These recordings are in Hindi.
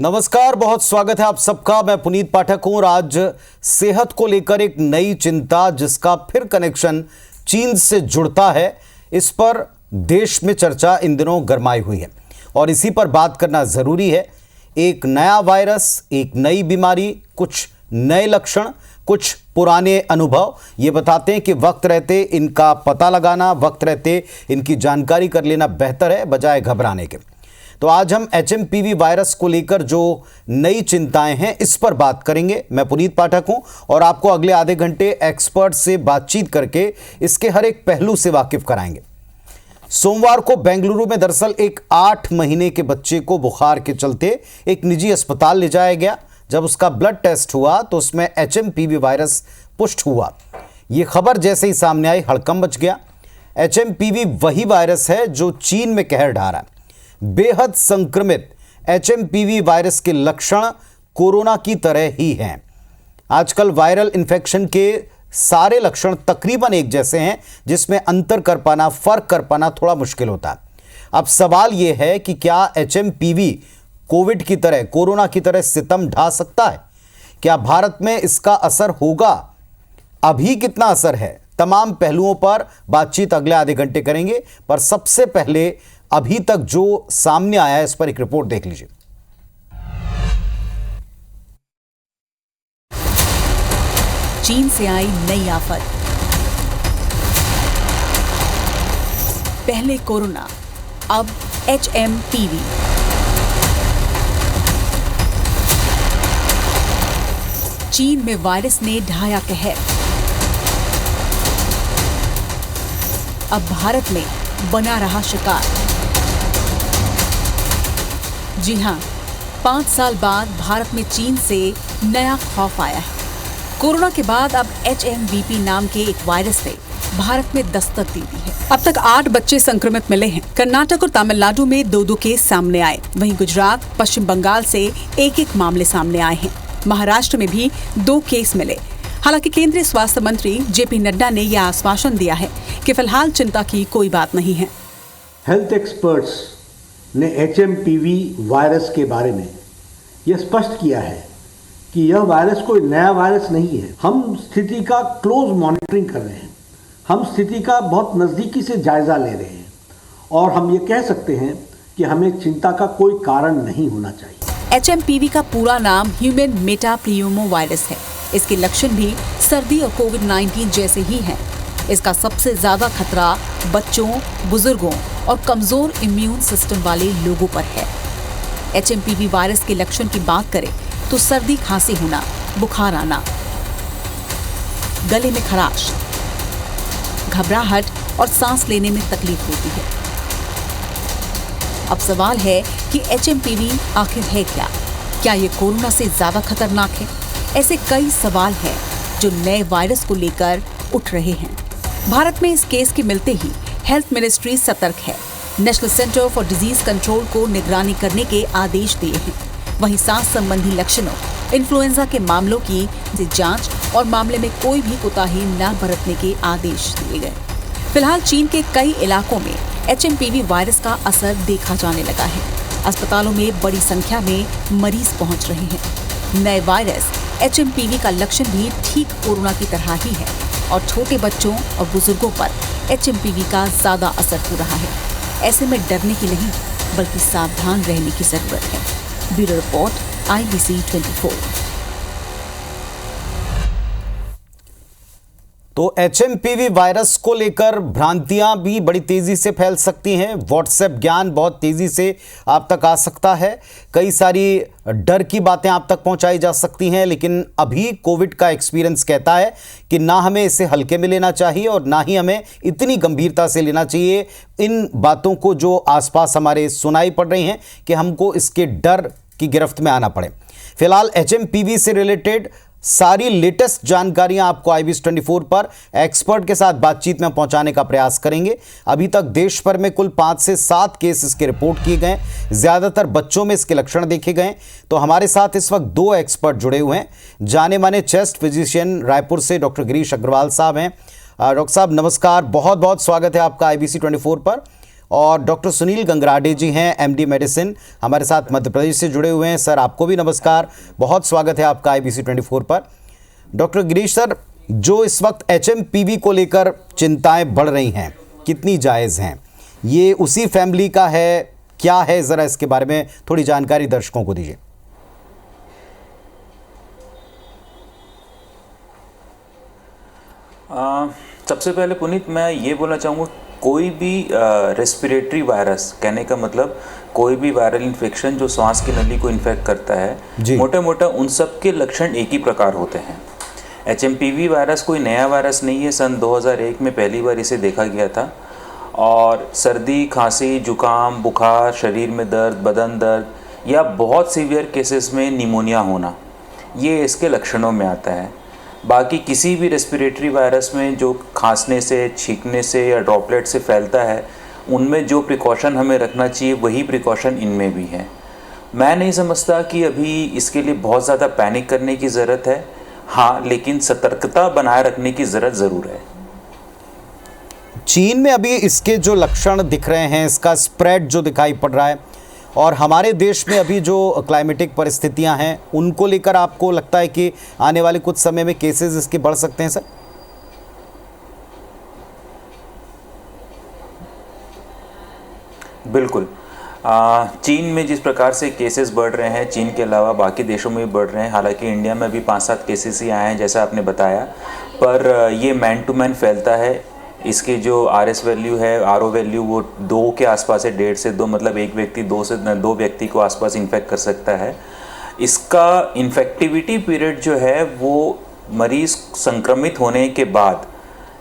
नमस्कार, बहुत स्वागत है आप सबका। मैं पुनीत पाठक हूं और आज सेहत को लेकर एक नई चिंता जिसका फिर कनेक्शन चीन से जुड़ता है, इस पर देश में चर्चा इन दिनों गरमाई हुई है और इसी पर बात करना ज़रूरी है। एक नया वायरस, एक नई बीमारी, कुछ नए लक्षण, कुछ पुराने अनुभव ये बताते हैं कि वक्त रहते इनका पता लगाना, वक्त रहते इनकी जानकारी कर लेना बेहतर है बजाय घबराने के। तो आज हम HMPV वायरस को लेकर जो नई चिंताएं हैं इस पर बात करेंगे। मैं पुनीत पाठक हूं और आपको अगले आधे घंटे एक्सपर्ट से बातचीत करके इसके हर एक पहलू से वाकिफ कराएंगे। सोमवार को बेंगलुरु में दरअसल एक 8 महीने के बच्चे को बुखार के चलते एक निजी अस्पताल ले जाया गया। जब उसका ब्लड टेस्ट हुआ तो उसमें HMPV वायरस पुष्ट हुआ। ये खबर जैसे ही सामने आई हड़कंप मच गया। HMPV वही वायरस है जो चीन में कहर ढा रहा है। बेहद संक्रमित HMPV वायरस के लक्षण कोरोना की तरह ही हैं। आजकल वायरल इन्फेक्शन के सारे लक्षण तकरीबन एक जैसे हैं, जिसमें अंतर कर पाना, फर्क कर पाना थोड़ा मुश्किल होता है। अब सवाल यह है कि क्या HMPV कोविड की तरह, कोरोना की तरह सितम ढा सकता है? क्या भारत में इसका असर होगा? अभी कितना असर है? तमाम पहलुओं पर बातचीत अगले आधे घंटे करेंगे, पर सबसे पहले अभी तक जो सामने आया है इस पर एक रिपोर्ट देख लीजिए। चीन से आई नई आफत। पहले कोरोना, अब HMPV। चीन में वायरस ने ढाया कहर। अब भारत में बना रहा शिकार। जी हां, 5 साल बाद भारत में चीन से नया खौफ आया है। कोरोना के बाद अब HMVP नाम के एक वायरस ने भारत में दस्तक दे दी है। अब तक 8 बच्चे संक्रमित मिले हैं। कर्नाटक और तमिलनाडु में 2-2 केस सामने आए। वहीं गुजरात, पश्चिम बंगाल से एक मामले सामने आए हैं। महाराष्ट्र में भी 2 केस मिले। हालांकि केंद्रीय स्वास्थ्य मंत्री JP नड्डा ने यह आश्वासन दिया है कि फिलहाल चिंता की कोई बात नहीं है। हेल्थ एक्सपर्ट्स ने HMPV वायरस के बारे में यह स्पष्ट किया है कि यह वायरस कोई नया वायरस नहीं है। हम स्थिति का क्लोज मॉनिटरिंग कर रहे हैं। हम स्थिति का बहुत नज़दीकी से जायजा ले रहे हैं और हम ये कह सकते हैं कि हमें चिंता का कोई कारण नहीं होना चाहिए। HMPV का पूरा नाम ह्यूमन मेटाप्लियोमा वायरस है। इसके लक्षण भी सर्दी और कोविड-19 जैसे ही हैं। इसका सबसे ज्यादा खतरा बच्चों, बुजुर्गों और कमजोर इम्यून सिस्टम वाले लोगों पर है। HMPV वायरस के लक्षण की बात करें तो सर्दी, खांसी होना, बुखार आना, गले में खराश, घबराहट और सांस लेने में तकलीफ होती है। अब सवाल है कि HMPV आखिर है क्या? क्या ये कोरोना से ज्यादा खतरनाक है? ऐसे कई सवाल हैं जो नए वायरस को लेकर उठ रहे हैं। भारत में इस केस के मिलते ही हेल्थ मिनिस्ट्री सतर्क है। National centre for disease control को निगरानी करने के आदेश दिए हैं। वहीं सांस संबंधी लक्षणों, इन्फ्लुएंजा के मामलों की जांच और मामले में कोई भी कोताही न बरतने के आदेश दिए गए। फिलहाल चीन के कई इलाकों में HMPV वायरस का असर देखा जाने लगा है। अस्पतालों में बड़ी संख्या में मरीज पहुंच रहे हैं। नए वायरस HMPV का लक्षण भी ठीक कोरोना की तरह ही है और छोटे बच्चों और बुजुर्गों पर HMPV का ज्यादा असर हो रहा है। ऐसे में डरने की नहीं बल्कि सावधान रहने की जरूरत है। Bureau report, IBC 24। तो HMPV वायरस को लेकर भ्रांतियां भी बड़ी तेजी से फैल सकती हैं। व्हाट्सएप ज्ञान बहुत तेजी से आप तक आ सकता है। कई सारी डर की बातें आप तक पहुंचाई जा सकती हैं, लेकिन अभी कोविड का एक्सपीरियंस कहता है कि ना हमें इसे हल्के में लेना चाहिए और ना ही हमें इतनी गंभीरता से लेना चाहिए इन बातों को जो आसपास हमारे सुनाई पड़ रही हैं कि हमको इसके डर की गिरफ्त में आना पड़े। फिलहाल HMPV से रिलेटेड सारी लेटेस्ट जानकारियां आपको IBC 24 पर एक्सपर्ट के साथ बातचीत में पहुंचाने का प्रयास करेंगे। अभी तक देश भर में कुल 5 से 7 केस इसके रिपोर्ट किए गए। ज़्यादातर बच्चों में इसके लक्षण देखे गए। तो हमारे साथ इस वक्त 2 एक्सपर्ट जुड़े हुए हैं। जाने माने चेस्ट फिजिशियन रायपुर से डॉक्टर गिरीश अग्रवाल साहब हैं। डॉक्टर साहब नमस्कार, बहुत बहुत स्वागत है आपका IBC 24 पर। और डॉक्टर सुनील गंगराडे जी हैं, एमडी मेडिसिन, हमारे साथ मध्य प्रदेश से जुड़े हुए हैं। सर, आपको भी नमस्कार, बहुत स्वागत है आपका IBC 24 पर। डॉक्टर गिरीश सर, जो इस वक्त HMPV को लेकर चिंताएं बढ़ रही हैं, कितनी जायज़ हैं? ये उसी फैमिली का है, क्या है, ज़रा इसके बारे में थोड़ी जानकारी दर्शकों को दीजिए। सबसे पहले पुनीत, मैं ये बोलना चाहूँगा, कोई भी रेस्पिरेटरी वायरस, कहने का मतलब कोई भी वायरल इन्फेक्शन जो सांस की नली को इन्फेक्ट करता है, मोटा मोटा उन सब के लक्षण एक ही प्रकार होते हैं। HMPV वायरस कोई नया वायरस नहीं है, सन 2001 में पहली बार इसे देखा गया था। और सर्दी, खांसी, जुकाम, बुखार, शरीर में दर्द, बदन दर्द या बहुत सीवियर केसेस में निमोनिया होना, ये इसके लक्षणों में आता है। बाकी किसी भी रेस्पिरेटरी वायरस में जो खांसने से, छींकने से या ड्रॉपलेट से फैलता है, उनमें जो प्रिकॉशन हमें रखना चाहिए वही प्रिकॉशन इनमें भी है। मैं नहीं समझता कि अभी इसके लिए बहुत ज़्यादा पैनिक करने की ज़रूरत है, हाँ, लेकिन सतर्कता बनाए रखने की ज़रूरत ज़रूर है। चीन में अभी इसके जो लक्षण दिख रहे हैं, इसका स्प्रेड जो दिखाई पड़ रहा है, और हमारे देश में अभी जो क्लाइमेटिक परिस्थितियां हैं, उनको लेकर आपको लगता है कि आने वाले कुछ समय में केसेस इसके बढ़ सकते हैं सर? बिल्कुल। चीन में जिस प्रकार से केसेस बढ़ रहे हैं, चीन के अलावा बाकी देशों में भी बढ़ रहे हैं। हालांकि इंडिया में भी 5-7 केसेस ही आए हैं, जैसा आपने बताया, पर ये मैन टू मैन फैलता है। इसकी जो RS वैल्यू है, RO वैल्यू, वो 2 के आसपास है, 1.5 से 2, मतलब एक व्यक्ति 2 व्यक्ति को आसपास इन्फेक्ट कर सकता है। इसका इन्फेक्टिविटी पीरियड जो है वो मरीज़ संक्रमित होने के बाद,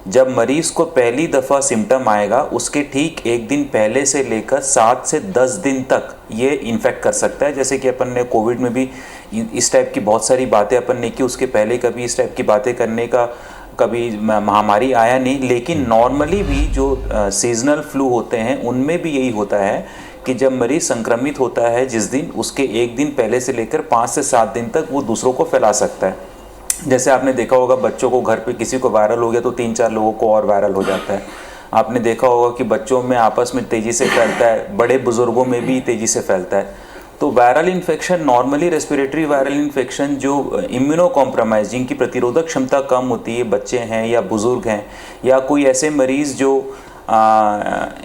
जब मरीज़ को पहली दफ़ा सिम्टम आएगा, उसके ठीक 1 दिन पहले से लेकर 7 से 10 दिन तक ये इन्फेक्ट कर सकता है। जैसे कि अपन ने कोविड में भी इस टाइप की बहुत सारी बातें अपन ने की, उसके पहले कभी इस टाइप की बातें करने का कभी महामारी आया नहीं। लेकिन नॉर्मली भी जो सीजनल फ्लू होते हैं, उनमें भी यही होता है कि जब मरीज़ संक्रमित होता है, जिस दिन, उसके 1 दिन पहले से लेकर 5 से 7 दिन तक वो दूसरों को फैला सकता है। जैसे आपने देखा होगा, बच्चों को घर पे किसी को वायरल हो गया तो 3-4 लोगों को और वायरल हो जाता है। आपने देखा होगा कि बच्चों में आपस में तेज़ी से फैलता है, बड़े बुज़ुर्गों में भी तेज़ी से फैलता है। तो viral infection, normally respiratory viral infection जो इम्यूनो कॉम्प्रोमाइज़, जिनकी प्रतिरोधक क्षमता कम होती है, बच्चे हैं या बुज़ुर्ग हैं या कोई ऐसे मरीज़ जो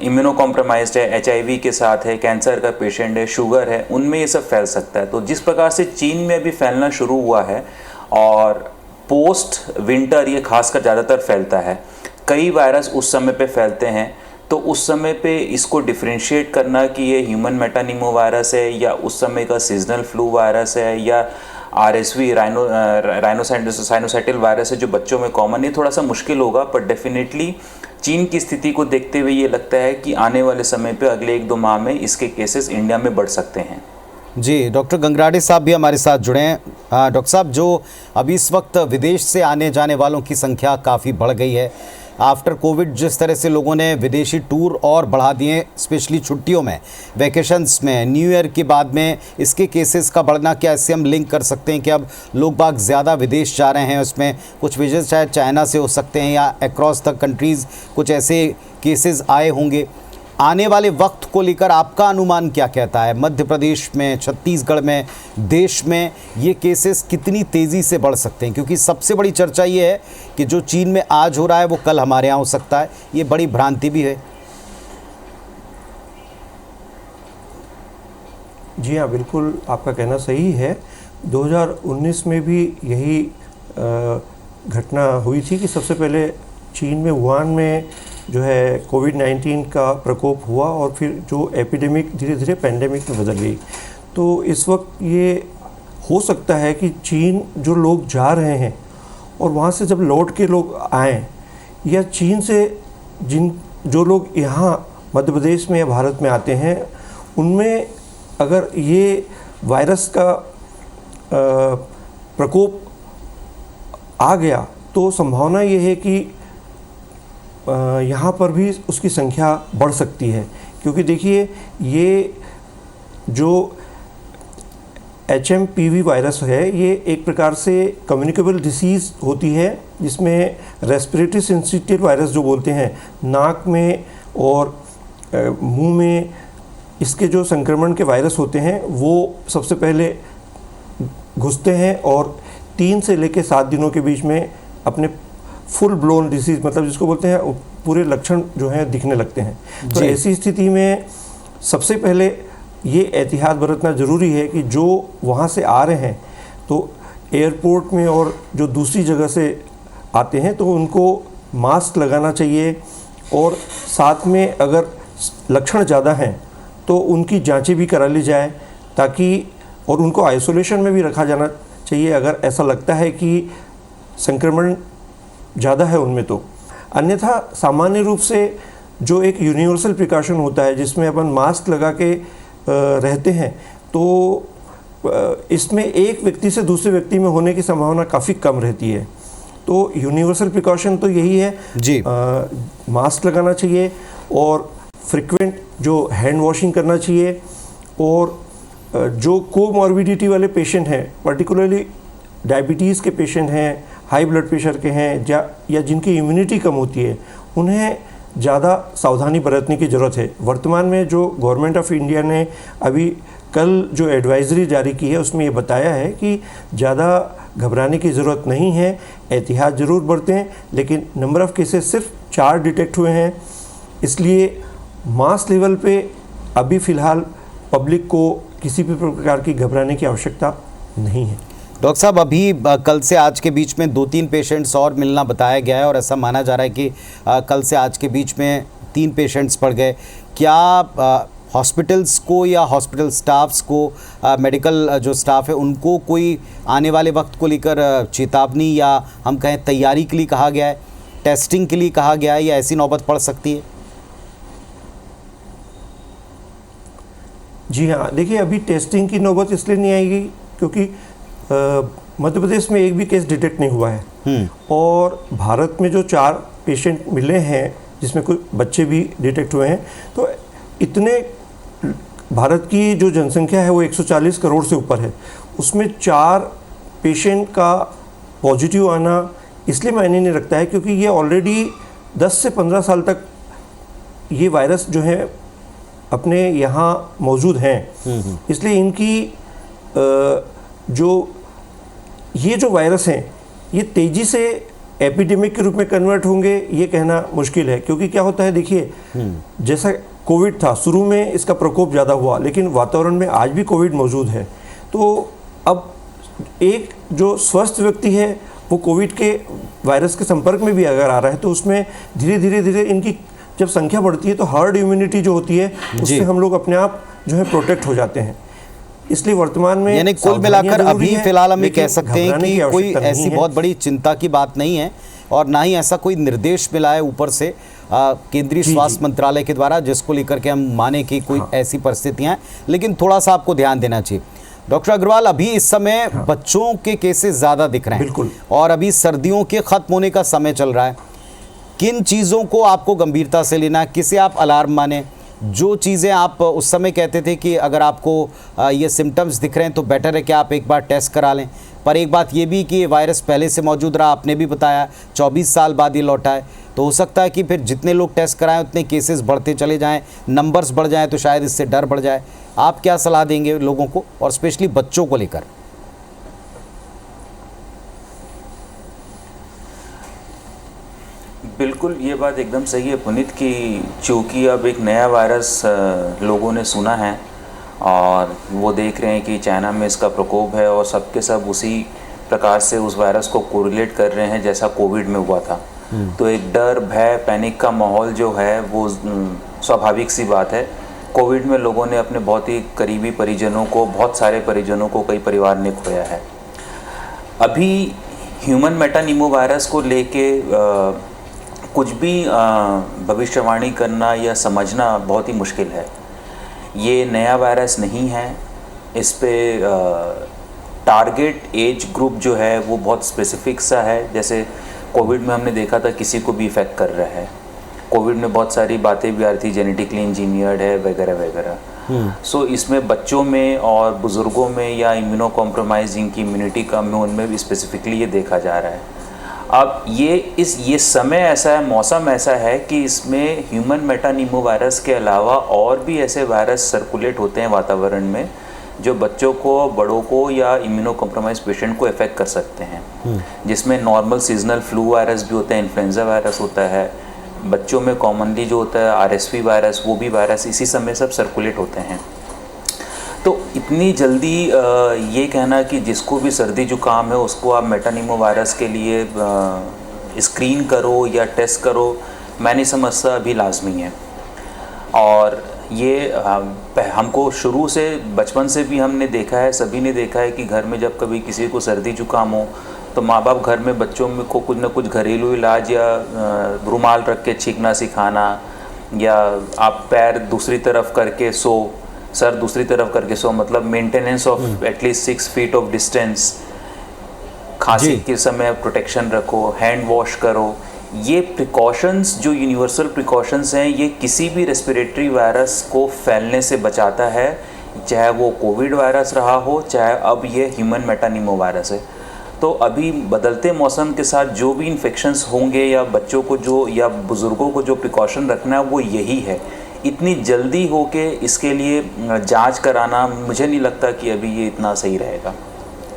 इम्यूनो कॉम्प्रोमाइज्ड है, HIV के साथ है, कैंसर का पेशेंट है, शुगर है, उनमें ये सब फैल सकता है। तो जिस प्रकार से चीन में अभी फैलना शुरू हुआ है और पोस्ट विंटर ये खासकर ज़्यादातर फैलता है, कई वायरस उस समय पे फैलते हैं, तो उस समय पे इसको डिफ्रेंशिएट करना कि ये ह्यूमन मेटानिमो वायरस है या उस समय का सीजनल फ्लू वायरस है या RSV राइनोसाइटिल वायरस है जो बच्चों में कॉमन, ये थोड़ा सा मुश्किल होगा। पर डेफिनेटली चीन की स्थिति को देखते हुए ये लगता है कि आने वाले समय पे अगले 1-2 माह में इसके केसेस इंडिया में बढ़ सकते हैं। जी, डॉक्टर गंगराडे साहब भी हमारे साथ जुड़े हैं। डॉक्टर साहब, जो अभी इस वक्त विदेश से आने जाने वालों की संख्या काफ़ी बढ़ गई है, आफ्टर कोविड जिस तरह से लोगों ने विदेशी टूर और बढ़ा दिए, स्पेशली छुट्टियों में, वैकेशंस में, न्यू ईयर के बाद में इसके केसेस का बढ़ना, क्या इससे हम लिंक कर सकते हैं कि अब लोग बाग ज़्यादा विदेश जा रहे हैं? उसमें कुछ विजिट शायद चाइना से हो सकते हैं या अक्रॉस द कंट्रीज़ कुछ ऐसे केसेस आए होंगे। आने वाले वक्त को लेकर आपका अनुमान क्या कहता है? मध्य प्रदेश में, छत्तीसगढ़ में, देश में ये केसेस कितनी तेज़ी से बढ़ सकते हैं? क्योंकि सबसे बड़ी चर्चा ये है कि जो चीन में आज हो रहा है वो कल हमारे यहाँ हो सकता है, ये बड़ी भ्रांति भी है। जी हाँ, बिल्कुल आपका कहना सही है। 2019 में भी यही घटना हुई थी कि सबसे पहले चीन में, वुहान में जो है कोविड-19 का प्रकोप हुआ और फिर जो एपिडेमिक धीरे धीरे पेंडेमिक में बदल गई। तो इस वक्त ये हो सकता है कि चीन जो लोग जा रहे हैं और वहाँ से जब लौट के लोग आएँ, या चीन से जो लोग यहाँ मध्य प्रदेश में या भारत में आते हैं, उनमें अगर ये वायरस का प्रकोप आ गया तो संभावना ये है कि यहाँ पर भी उसकी संख्या बढ़ सकती है। क्योंकि देखिए, ये जो HMPV वायरस है, ये एक प्रकार से कम्युनिकेबल डिसीज़ होती है, जिसमें रेस्पिरेटरी सिंसिटिव वायरस जो बोलते हैं, नाक में और मुंह में इसके जो संक्रमण के वायरस होते हैं वो सबसे पहले घुसते हैं और 3 से लेकर 7 दिनों के बीच में अपने फुल ब्लोन डिसीज, मतलब जिसको बोलते हैं पूरे लक्षण जो हैं दिखने लगते हैं। तो ऐसी स्थिति में सबसे पहले ये एहतियात बरतना ज़रूरी है कि जो वहाँ से आ रहे हैं तो एयरपोर्ट में और जो दूसरी जगह से आते हैं तो उनको मास्क लगाना चाहिए, और साथ में अगर लक्षण ज़्यादा हैं तो उनकी जांचें भी करा ली जाए ताकि, और उनको आइसोलेशन में भी रखा जाना चाहिए अगर ऐसा लगता है कि संक्रमण ज़्यादा है उनमें तो। अन्यथा सामान्य रूप से जो एक यूनिवर्सल प्रिकॉशन होता है जिसमें अपन मास्क लगा के रहते हैं, तो इसमें एक व्यक्ति से दूसरे व्यक्ति में होने की संभावना काफ़ी कम रहती है। तो यूनिवर्सल प्रिकॉशन तो यही है जी, मास्क लगाना चाहिए और फ्रिक्वेंट जो हैंड वॉशिंग करना चाहिए, और जो कोमॉर्बिडिटी वाले पेशेंट हैं, पर्टिकुलरली डायबिटीज़ के पेशेंट हैं, हाई ब्लड प्रेशर के हैं, या जिनकी इम्यूनिटी कम होती है, उन्हें ज़्यादा सावधानी बरतने की ज़रूरत है। वर्तमान में जो गवर्नमेंट ऑफ इंडिया ने अभी कल जो एडवाइजरी जारी की है उसमें ये बताया है कि ज़्यादा घबराने की ज़रूरत नहीं है, एहतियात ज़रूर बरतें, लेकिन नंबर ऑफ़ केसेस सिर्फ 4 डिटेक्ट हुए हैं, इसलिए मास लेवल पे अभी फ़िलहाल पब्लिक को किसी भी प्रकार की घबराने की आवश्यकता नहीं है। डॉक्टर साहब, अभी कल से आज के बीच में 2-3 पेशेंट्स और मिलना बताया गया है और ऐसा माना जा रहा है कि कल से आज के बीच में 3 पेशेंट्स बढ़ गए। क्या हॉस्पिटल्स को या हॉस्पिटल स्टाफ्स को, मेडिकल जो स्टाफ है उनको कोई आने वाले वक्त को लेकर चेतावनी या हम कहें तैयारी के लिए कहा गया है, टेस्टिंग के लिए कहा गया है, या ऐसी नौबत पड़ सकती है? जी हाँ, देखिए अभी टेस्टिंग की नौबत इसलिए नहीं आएगी क्योंकि मध्य प्रदेश में एक भी केस डिटेक्ट नहीं हुआ है, और भारत में जो 4 पेशेंट मिले हैं जिसमें कुछ बच्चे भी डिटेक्ट हुए हैं, तो इतने भारत की जो जनसंख्या है वो 140 करोड़ से ऊपर है, उसमें 4 पेशेंट का पॉजिटिव आना इसलिए मायने नहीं रखता है क्योंकि ये ऑलरेडी 10 से 15 साल तक ये वायरस जो है अपने यहाँ मौजूद हैं, इसलिए इनकी ये जो वायरस हैं ये तेज़ी से एपिडेमिक के रूप में कन्वर्ट होंगे ये कहना मुश्किल है। क्योंकि क्या होता है, देखिए जैसा कोविड था, शुरू में इसका प्रकोप ज़्यादा हुआ, लेकिन वातावरण में आज भी कोविड मौजूद है, तो अब एक जो स्वस्थ व्यक्ति है वो कोविड के वायरस के संपर्क में भी अगर आ रहा है तो उसमें धीरे धीरे इनकी जब संख्या बढ़ती है तो हर्ड इम्यूनिटी जो होती है उससे हम लोग अपने आप जो है प्रोटेक्ट हो जाते हैं। इसलिए वर्तमान में यानी कुल मिलाकर अभी फिलहाल हम ये कह सकते हैं कि कोई ऐसी बहुत बड़ी चिंता की बात नहीं है, और ना ही ऐसा कोई निर्देश मिला है ऊपर से केंद्रीय स्वास्थ्य मंत्रालय के द्वारा जिसको लेकर के हम माने कि कोई ऐसी परिस्थितियां हैं, लेकिन थोड़ा सा आपको ध्यान देना चाहिए। डॉक्टर अग्रवाल, अभी इस समय बच्चों के केसेस ज़्यादा दिख रहे हैं, बिल्कुल, और अभी सर्दियों के ख़त्म होने का समय चल रहा है। किन चीज़ों को आपको गंभीरता से लेना है, किसे आप अलार्म माने? जो चीज़ें आप उस समय कहते थे कि अगर आपको ये सिम्टम्स दिख रहे हैं तो बेटर है कि आप एक बार टेस्ट करा लें, पर एक बात ये भी कि ये वायरस पहले से मौजूद रहा, आपने भी बताया 24 साल बाद ये लौटा है, तो हो सकता है कि फिर जितने लोग टेस्ट कराएं उतने केसेस बढ़ते चले जाएं, नंबर्स बढ़ जाएं, तो शायद इससे डर बढ़ जाए। आप क्या सलाह देंगे लोगों को, और स्पेशली बच्चों को लेकर? बिल्कुल, ये बात एकदम सही है पुनीत कि चूँकि अब एक नया वायरस लोगों ने सुना है और वो देख रहे हैं कि चाइना में इसका प्रकोप है और सबके सब उसी प्रकार से उस वायरस को कोरिलेट कर रहे हैं जैसा कोविड में हुआ था, तो एक डर, भय, पैनिक का माहौल जो है वो स्वाभाविक सी बात है। कोविड में लोगों ने अपने बहुत ही करीबी परिजनों को, बहुत सारे परिजनों को, कई परिवार ने खोया है। अभी ह्यूमन मेटानिमो वायरस को लेके कुछ भी भविष्यवाणी करना या समझना बहुत ही मुश्किल है। ये नया वायरस नहीं है, इस पे टारगेट एज ग्रुप जो है वो बहुत स्पेसिफिक सा है। जैसे कोविड में हमने देखा था किसी को भी इफ़ेक्ट कर रहा है, कोविड में बहुत सारी बातें भी आ रही थी, जेनेटिकली इंजीनियर्ड है वगैरह वगैरह। सो इसमें बच्चों में और बुज़ुर्गों में या इम्यूनो कॉम्प्रोमाइजिंग की इम्यूनिटी कम है उनमें भी स्पेसिफिकली ये देखा जा रहा है। अब ये समय ऐसा है, मौसम ऐसा है कि इसमें ह्यूमन मेटानिमोवायरस के अलावा और भी ऐसे वायरस सर्कुलेट होते हैं वातावरण में जो बच्चों को, बड़ों को या इम्यूनो कॉम्प्रोमाइज पेशेंट को अफेक्ट कर सकते हैं, जिसमें नॉर्मल सीजनल फ्लू वायरस भी होता है, इन्फ्लुएंजा वायरस होता है, बच्चों में कॉमनली जो होता है आरएसवी वायरस, वो भी वायरस इसी समय सब सर्कुलेट होते हैं। तो इतनी जल्दी ये कहना कि जिसको भी सर्दी जुकाम है उसको आप मेटानिमोवायरस के लिए स्क्रीन करो या टेस्ट करो, मैं नहीं समझता अभी लाजमी है। और ये हमको शुरू से, बचपन से भी हमने देखा है, सभी ने देखा है कि घर में जब कभी किसी को सर्दी जुकाम हो तो माँ बाप घर में बच्चों में को कुछ ना कुछ घरेलू इलाज या रुमाल रख के छींकना सिखाना, या आप पैर दूसरी तरफ करके सो, सर दूसरी तरफ करके सो, मतलब maintenance of at least 6 feet of distance, खांसी के समय प्रोटेक्शन रखो, हैंड वॉश करो। ये प्रिकॉशंस जो यूनिवर्सल प्रिकॉशंस हैं, ये किसी भी रेस्पिरेटरी वायरस को फैलने से बचाता है, चाहे वो कोविड वायरस रहा हो, चाहे अब ये ह्यूमन मेटानिमोवायरस है। तो अभी बदलते मौसम के साथ जो भी इन्फेक्शंस होंगे या बच्चों को जो या बुज़ुर्गों को जो प्रिकॉशन रखना है वो यही है। इतनी जल्दी हो के इसके लिए जांच कराना मुझे नहीं लगता कि अभी ये इतना सही रहेगा।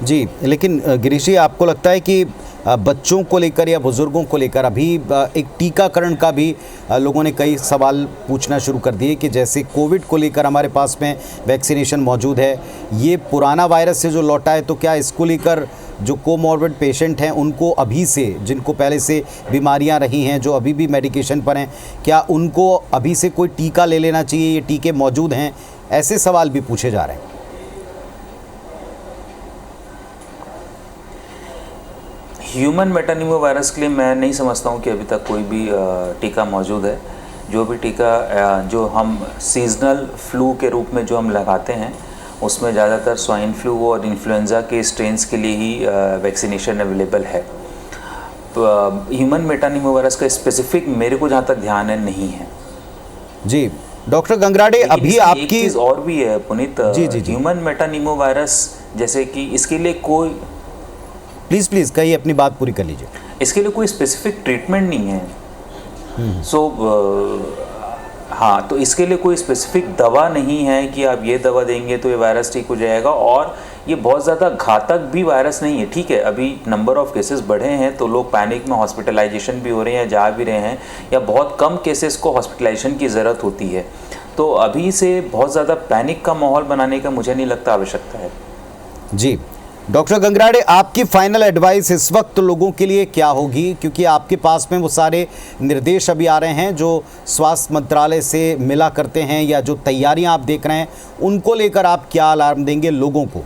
जी, लेकिन गिरीश जी, आपको लगता है कि बच्चों को लेकर या बुज़ुर्गों को लेकर अभी एक टीकाकरण का भी लोगों ने कई सवाल पूछना शुरू कर दिए कि जैसे कोविड को लेकर हमारे पास में वैक्सीनेशन मौजूद है, ये पुराना वायरस से जो लौटा है, तो क्या इसको लेकर जो कोमॉर्बिड पेशेंट हैं उनको अभी से, जिनको पहले से बीमारियां रही हैं, जो अभी भी मेडिकेशन पर हैं, क्या उनको अभी से कोई टीका ले लेना चाहिए? ये टीके मौजूद हैं? ऐसे सवाल भी पूछे जा रहे हैं। ह्यूमन मेटानिमोवायरस के लिए मैं नहीं समझता हूँ कि अभी तक कोई भी टीका मौजूद है। जो भी टीका जो हम सीजनल फ्लू के रूप में जो हम लगाते हैं उसमें ज़्यादातर स्वाइन फ्लू और इन्फ्लुएंजा के स्ट्रेन्स के लिए ही वैक्सीनेशन अवेलेबल है। तो ह्यूमन मेटानिमोवायरस का स्पेसिफिक मेरे को जहाँ तक ध्यान है नहीं है। जी डॉक्टर गंगराडे, अभी आपकी एक चीज़ और भी है पुनीत, ह्यूमन मेटानिमोवायरस जैसे कि इसके लिए कोई, प्लीज़ कहिए, अपनी बात पूरी कर लीजिए। इसके लिए कोई स्पेसिफिक ट्रीटमेंट नहीं है। हाँ, तो इसके लिए कोई स्पेसिफिक दवा नहीं है कि आप ये दवा देंगे तो ये वायरस ठीक हो जाएगा। और ये बहुत ज़्यादा घातक भी वायरस नहीं है। ठीक है, अभी नंबर ऑफ़ केसेस बढ़े हैं तो लोग पैनिक में हॉस्पिटलाइजेशन भी हो रहे हैं या जा भी रहे हैं, या बहुत कम केसेस को हॉस्पिटलाइजेशन की ज़रूरत होती है। तो अभी से बहुत ज़्यादा पैनिक का माहौल बनाने का मुझे नहीं लगता आवश्यकता है। जी डॉक्टर गंगराडे, आपकी फाइनल एडवाइस इस वक्त लोगों के लिए क्या होगी, क्योंकि आपके पास में वो सारे निर्देश अभी आ रहे हैं जो स्वास्थ्य मंत्रालय से मिला करते हैं, या जो तैयारियां आप देख रहे हैं, उनको लेकर आप क्या अलार्म देंगे लोगों को?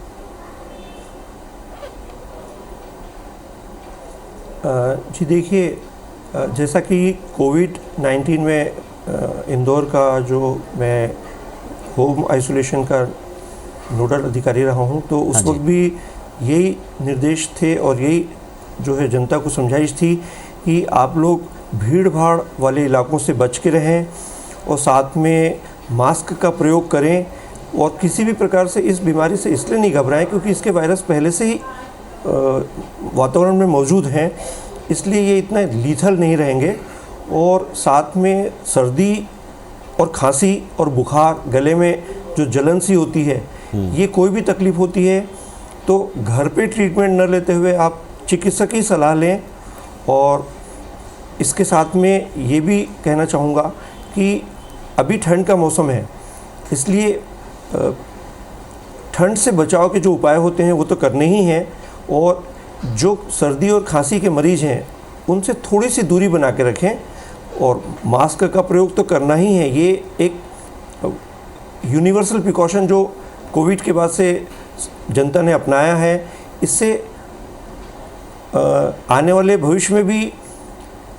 जी देखिए, जैसा कि कोविड-19 में इंदौर का जो मैं होम आइसोलेशन का नोडल अधिकारी रहा हूं, तो उस वक्त भी यही निर्देश थे और यही जो है जनता को समझाइश थी कि आप लोग भीड़ भाड़ वाले इलाकों से बच के रहें और साथ में मास्क का प्रयोग करें, और किसी भी प्रकार से इस बीमारी से इसलिए नहीं घबराएं क्योंकि इसके वायरस पहले से ही वातावरण में मौजूद हैं, इसलिए ये इतना लीथल नहीं रहेंगे। और साथ में सर्दी और खांसी और बुखार, गले में जो जलन सी होती है, ये कोई भी तकलीफ़ होती है तो घर पे ट्रीटमेंट न लेते हुए आप चिकित्सक की सलाह लें। और इसके साथ में ये भी कहना चाहूँगा कि अभी ठंड का मौसम है, इसलिए ठंड से बचाव के जो उपाय होते हैं वो तो करने ही हैं, और जो सर्दी और खांसी के मरीज़ हैं उनसे थोड़ी सी दूरी बना के रखें, और मास्क का प्रयोग तो करना ही है। ये एक यूनिवर्सल प्रिकॉशन जो कोविड के बाद से जनता ने अपनाया है, इससे आने वाले भविष्य में भी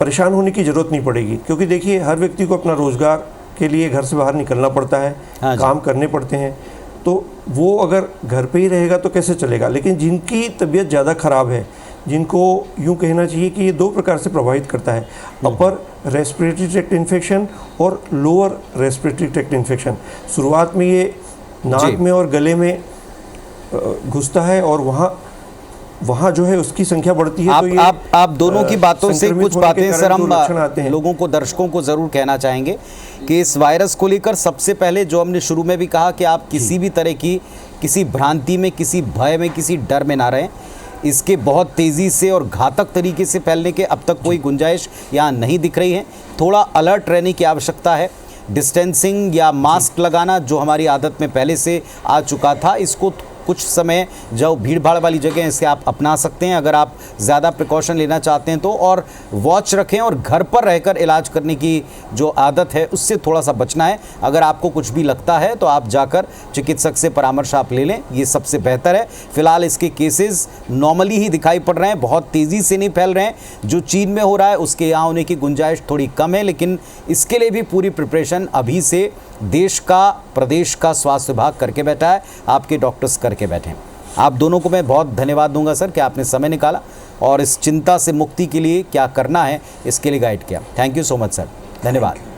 परेशान होने की ज़रूरत नहीं पड़ेगी। क्योंकि देखिए, हर व्यक्ति को अपना रोज़गार के लिए घर से बाहर निकलना पड़ता है, काम करने पड़ते हैं, तो वो अगर घर पे ही रहेगा तो कैसे चलेगा। लेकिन जिनकी तबीयत ज़्यादा ख़राब है, जिनको यूँ कहना चाहिए कि ये 2 प्रकार से प्रभावित करता है, अपर रेस्पिरेटरी ट्रैक्ट इन्फेक्शन और लोअर रेस्पिरेटरी ट्रैक्ट इन्फेक्शन। शुरुआत में ये नाक में और गले में घुसता है और वहाँ वहाँ जो है उसकी संख्या बढ़ती है। आप तो ये आप दोनों की बातों से संक्रमित कुछ होने के बातें कारण सर जो लक्षण आते हम हैं। लोगों को, दर्शकों को जरूर कहना चाहेंगे कि इस वायरस को लेकर सबसे पहले जो हमने शुरू में भी कहा कि आप किसी भी तरह की किसी भ्रांति में, किसी भय में, किसी डर में ना रहें। इसके बहुत तेज़ी से और घातक तरीके से फैलने के अब तक कोई गुंजाइश यहाँ नहीं दिख रही है। थोड़ा अलर्ट रहने की आवश्यकता है। डिस्टेंसिंग या मास्क लगाना जो हमारी आदत में पहले से आ चुका था, इसको कुछ समय जो भीड़ भाड़ वाली जगह इसे आप अपना सकते हैं अगर आप ज़्यादा प्रिकॉशन लेना चाहते हैं तो। और वॉच रखें और घर पर रहकर इलाज करने की जो आदत है उससे थोड़ा सा बचना है। अगर आपको कुछ भी लगता है तो आप जाकर चिकित्सक से परामर्श आप ले लें, ये सबसे बेहतर है। फिलहाल इसके केसेस नॉर्मली ही दिखाई पड़ रहे हैं, बहुत तेज़ी से नहीं फैल रहे हैं। जो चीन में हो रहा है उसके यहाँ होने की गुंजाइश थोड़ी कम है, लेकिन इसके लिए भी पूरी प्रिपरेशन अभी से देश का, प्रदेश का स्वास्थ्य विभाग करके बैठा है, आपके डॉक्टर्स करके बैठे हैं। आप दोनों को मैं बहुत धन्यवाद दूंगा सर कि आपने समय निकाला और इस चिंता से मुक्ति के लिए क्या करना है इसके लिए गाइड किया। Thank you so much sir, धन्यवाद।